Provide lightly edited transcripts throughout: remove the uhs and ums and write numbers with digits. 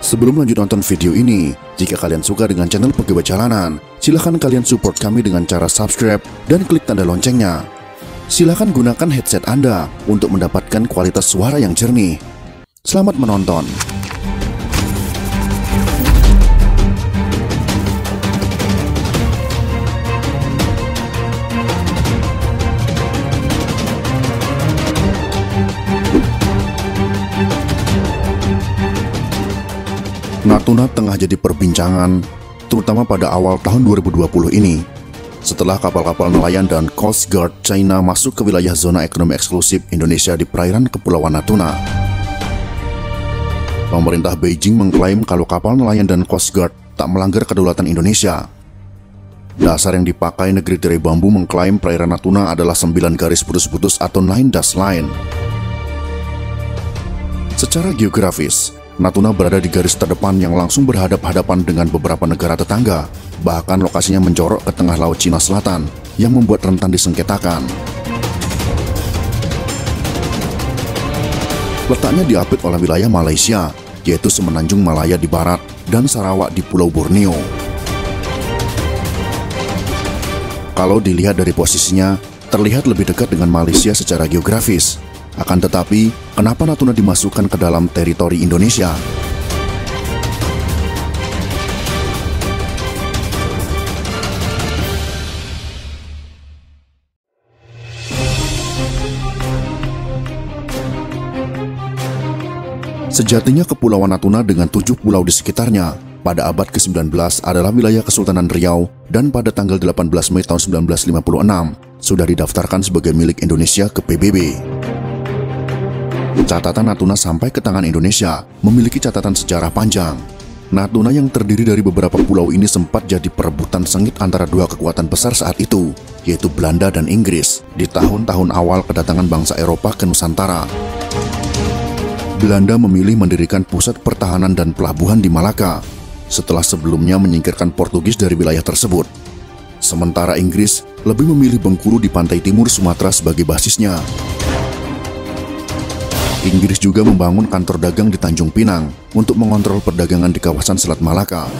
Sebelum lanjut nonton video ini, jika kalian suka dengan channel Pegawai Jalanan, silahkan kalian support kami dengan cara subscribe dan klik tanda loncengnya. Silahkan gunakan headset Anda untuk mendapatkan kualitas suara yang jernih. Selamat menonton. Natuna tengah jadi perbincangan, terutama pada awal tahun 2020 ini, setelah kapal-kapal nelayan dan Coast Guard China masuk ke wilayah zona ekonomi eksklusif Indonesia di perairan Kepulauan Natuna. Pemerintah Beijing mengklaim kalau kapal nelayan dan Coast Guard tak melanggar kedaulatan Indonesia. Dasar yang dipakai negeri tirai bambu mengklaim perairan Natuna adalah 9 garis putus-putus atau 9 dash line. Secara geografis, Natuna berada di garis terdepan yang langsung berhadap-hadapan dengan beberapa negara tetangga, bahkan lokasinya menjorok ke tengah Laut Cina Selatan yang membuat rentan disengketakan. Letaknya diapit oleh wilayah Malaysia, yaitu Semenanjung Malaya di barat dan Sarawak di Pulau Borneo. Kalau dilihat dari posisinya, terlihat lebih dekat dengan Malaysia secara geografis. Akan tetapi, kenapa Natuna dimasukkan ke dalam teritori Indonesia? Sejatinya Kepulauan Natuna dengan 7 pulau di sekitarnya pada abad ke-19 adalah wilayah Kesultanan Riau dan pada tanggal 18 Mei tahun 1956 sudah didaftarkan sebagai milik Indonesia ke PBB. Catatan Natuna sampai ke tangan Indonesia memiliki catatan sejarah panjang. Natuna yang terdiri dari beberapa pulau ini sempat jadi perebutan sengit antara dua kekuatan besar saat itu, yaitu Belanda dan Inggris, di tahun-tahun awal kedatangan bangsa Eropa ke Nusantara. Belanda memilih mendirikan pusat pertahanan dan pelabuhan di Malaka, setelah sebelumnya menyingkirkan Portugis dari wilayah tersebut. Sementara Inggris lebih memilih Bengkulu di pantai timur Sumatera sebagai basisnya. Inggris juga membangun kantor dagang di Tanjung Pinang untuk mengontrol perdagangan di kawasan Selat Malaka.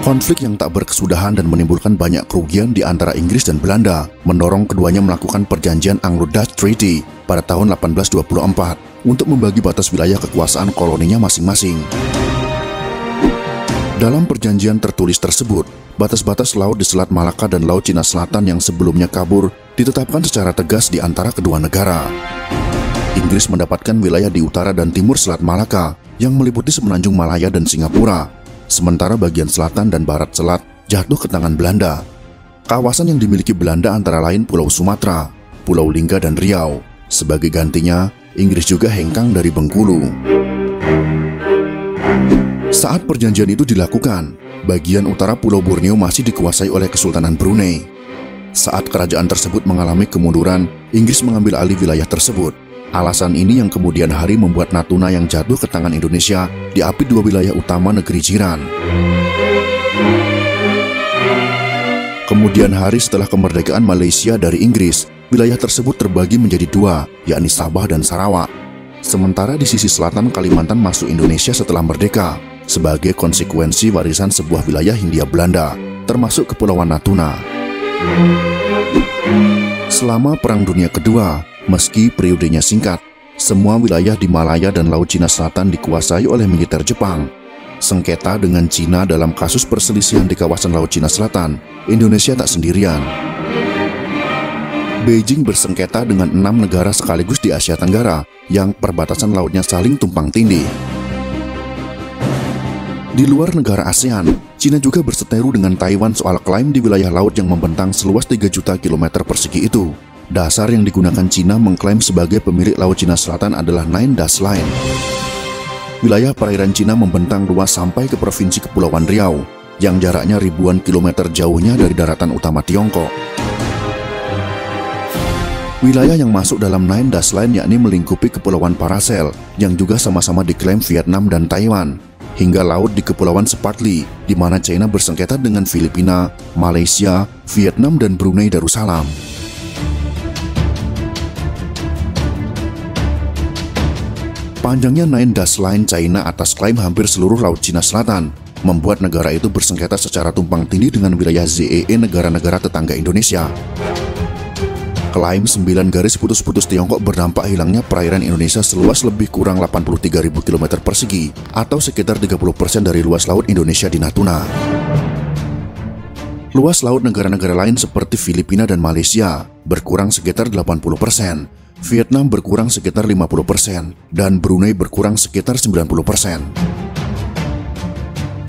Konflik yang tak berkesudahan dan menimbulkan banyak kerugian di antara Inggris dan Belanda mendorong keduanya melakukan perjanjian Anglo-Dutch Treaty pada tahun 1824 untuk membagi batas wilayah kekuasaan koloninya masing-masing. Dalam perjanjian tertulis tersebut, batas-batas laut di Selat Malaka dan Laut Cina Selatan yang sebelumnya kabur ditetapkan secara tegas di antara kedua negara. Inggris mendapatkan wilayah di utara dan timur Selat Malaka yang meliputi Semenanjung Malaya dan Singapura, sementara bagian selatan dan barat selat jatuh ke tangan Belanda. Kawasan yang dimiliki Belanda antara lain Pulau Sumatera, Pulau Lingga dan Riau. Sebagai gantinya, Inggris juga hengkang dari Bengkulu. Saat perjanjian itu dilakukan, bagian utara Pulau Borneo masih dikuasai oleh Kesultanan Brunei. Saat kerajaan tersebut mengalami kemunduran, Inggris mengambil alih wilayah tersebut. Alasan ini yang kemudian hari membuat Natuna yang jatuh ke tangan Indonesia diapit dua wilayah utama negeri jiran. Kemudian hari setelah kemerdekaan Malaysia dari Inggris, wilayah tersebut terbagi menjadi dua, yakni Sabah dan Sarawak. Sementara di sisi selatan Kalimantan masuk Indonesia setelah merdeka, sebagai konsekuensi warisan sebuah wilayah Hindia Belanda, termasuk Kepulauan Natuna. Selama Perang Dunia Kedua, meski periodenya singkat, semua wilayah di Malaya dan Laut Cina Selatan dikuasai oleh militer Jepang. Sengketa dengan Cina dalam kasus perselisihan di kawasan Laut Cina Selatan, Indonesia tak sendirian. Beijing bersengketa dengan 6 negara sekaligus di Asia Tenggara yang perbatasan lautnya saling tumpang tindih. Di luar negara ASEAN, Cina juga berseteru dengan Taiwan soal klaim di wilayah laut yang membentang seluas 3 juta kilometer persegi itu. Dasar yang digunakan Cina mengklaim sebagai pemilik Laut Cina Selatan adalah 9 dash line. Wilayah perairan Cina membentang luas sampai ke Provinsi Kepulauan Riau, yang jaraknya ribuan kilometer jauhnya dari daratan utama Tiongkok. Wilayah yang masuk dalam 9 dash line yakni melingkupi Kepulauan Paracel, yang juga sama-sama diklaim Vietnam dan Taiwan, hingga laut di Kepulauan Spratly, di mana China bersengketa dengan Filipina, Malaysia, Vietnam, dan Brunei Darussalam. Panjangnya Nine Dash Line China atas klaim hampir seluruh Laut Cina Selatan membuat negara itu bersengketa secara tumpang tindih dengan wilayah ZEE negara-negara tetangga Indonesia. Klaim 9 garis putus-putus Tiongkok berdampak hilangnya perairan Indonesia seluas lebih kurang 83.000 km persegi atau sekitar 30% dari luas laut Indonesia di Natuna. Luas laut negara-negara lain seperti Filipina dan Malaysia berkurang sekitar 80%, Vietnam berkurang sekitar 50%, dan Brunei berkurang sekitar 90%.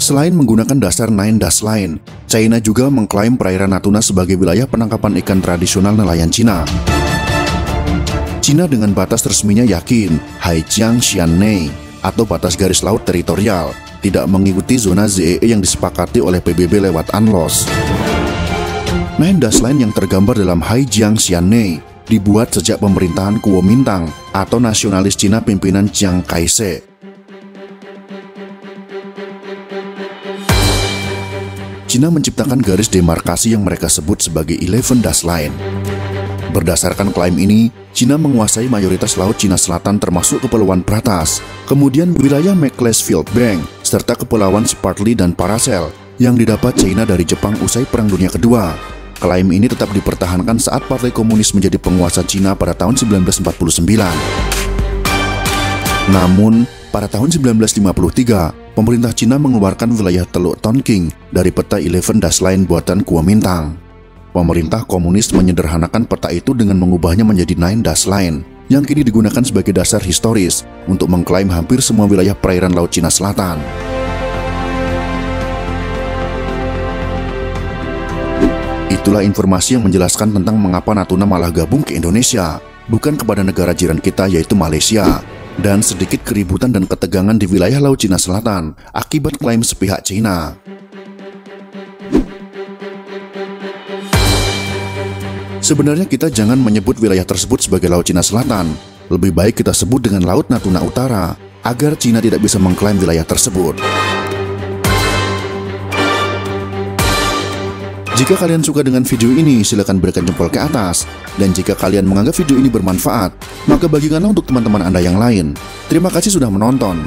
Selain menggunakan dasar Nine Dash Line, China juga mengklaim perairan Natuna sebagai wilayah penangkapan ikan tradisional nelayan Cina. Cina dengan batas resminya yakin Haijiang Xiannei atau batas garis laut teritorial tidak mengikuti zona ZEE yang disepakati oleh PBB lewat UNCLOS. Nine Dash Line yang tergambar dalam Haijiang Xiannei dibuat sejak pemerintahan Kuomintang atau nasionalis Cina pimpinan Chiang Kai-shek. Cina menciptakan garis demarkasi yang mereka sebut sebagai 11 Dash Line. Berdasarkan klaim ini, Cina menguasai mayoritas Laut Cina Selatan termasuk Kepulauan Pratas, kemudian wilayah Macclesfield Bank, serta Kepulauan Spratly dan Paracel yang didapat China dari Jepang usai Perang Dunia Kedua. Klaim ini tetap dipertahankan saat Partai Komunis menjadi penguasa Cina pada tahun 1949. Namun, pada tahun 1953, pemerintah Cina mengeluarkan wilayah Teluk Tonking dari peta 11 Dash Line buatan Kuomintang. Pemerintah komunis menyederhanakan peta itu dengan mengubahnya menjadi Nine Dash Line, yang kini digunakan sebagai dasar historis untuk mengklaim hampir semua wilayah perairan Laut Cina Selatan. Itulah informasi yang menjelaskan tentang mengapa Natuna malah gabung ke Indonesia, bukan kepada negara jiran kita yaitu Malaysia, dan sedikit keributan dan ketegangan di wilayah Laut Cina Selatan akibat klaim sepihak China. Sebenarnya kita jangan menyebut wilayah tersebut sebagai Laut Cina Selatan, lebih baik kita sebut dengan Laut Natuna Utara, agar China tidak bisa mengklaim wilayah tersebut. Jika kalian suka dengan video ini, silakan berikan jempol ke atas. Dan jika kalian menganggap video ini bermanfaat, maka bagikanlah untuk teman-teman Anda yang lain. Terima kasih sudah menonton.